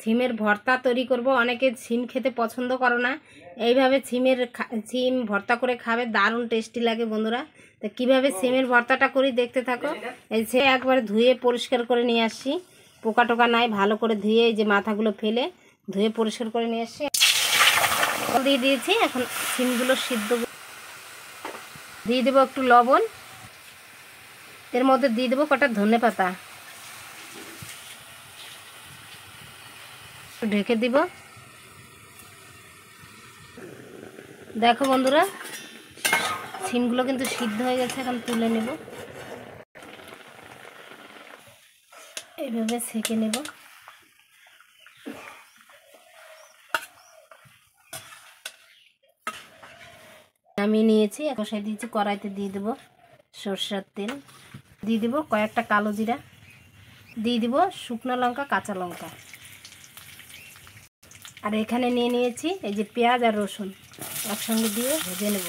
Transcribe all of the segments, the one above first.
সিমের ভর্তা তৈরি করব। অনেকে সিম খেতে পছন্দ করো না, এইভাবে সিম ভর্তা করে খাবে, দারুণ টেস্টি লাগে বন্ধুরা। তো কীভাবে সিমের ভর্তাটা করি দেখতে থাকো। এই সে একবারে ধুয়ে পরিষ্কার করে নিয়ে আসছি, পোকা টোকা নাই, ভালো করে ধুয়ে এই যে মাথাগুলো ফেলে ধুয়ে পরিষ্কার করে নিয়ে আসছি। দিয়ে দিয়েছি, এখন সিমগুলো সিদ্ধ দিয়ে দেবো একটু লবণ, এর মধ্যে দিয়ে দেবো কটা ধনেপাতা, ঢেকে দিব। দেখো বন্ধুরা সিমগুলো কিন্তু সিদ্ধ হয়ে গেছে, এখন তুলে নেব, এইভাবে সেঁকে নেব। আমি নিয়েছি, কষাই দিয়েছি, কড়াইতে দিয়ে দেবো সরষের তেল, দিয়ে দেবো কয়েকটা কালো জিরা, দিয়ে দিব শুকনো লঙ্কা, কাঁচা লঙ্কা, আর এখানে নিয়ে নিয়েছি এই যে পেঁয়াজ আর রসুন, একসঙ্গে দিয়ে ভেজে নেব।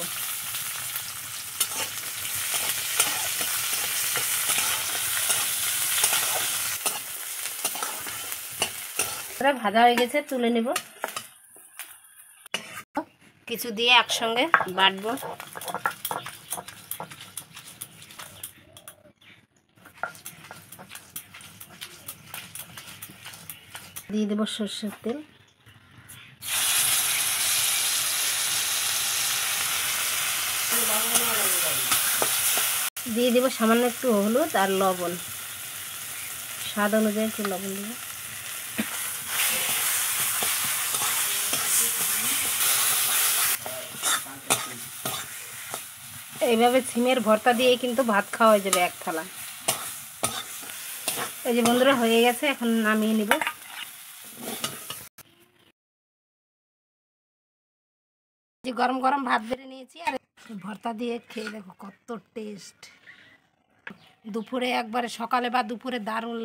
ভাজা হয়ে গেছে, তুলে নেব। কিছু দিয়ে একসঙ্গে বাটবো। দিয়ে দেবো সরষের তেল, দিয়ে দেবো সামান্য একটু হলুদ আর লবণ, স্বাদ অনুযায়ী একটু লবণ দেবো। এইভাবে সিমের ভর্তা দিয়ে কিন্তু ভাত খাওয়া হয়ে যাবে এক থালা। এই যে বন্ধুরা হয়ে গেছে, এখন নামিয়ে নিব। যে গরম গরম ভাত বেড়ে নিয়েছি, আর ভর্তা দিয়ে খেয়ে দেখো কত টেস্ট। দুপুরে একবারে, সকালে বা দুপুরে দারুণ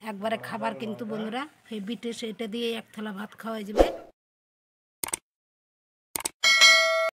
একবারে খাবার কিন্তু বন্ধুরা, হেভি টেস্ট। এটা দিয়ে এক থালা ভাত খাওয়া যাবে।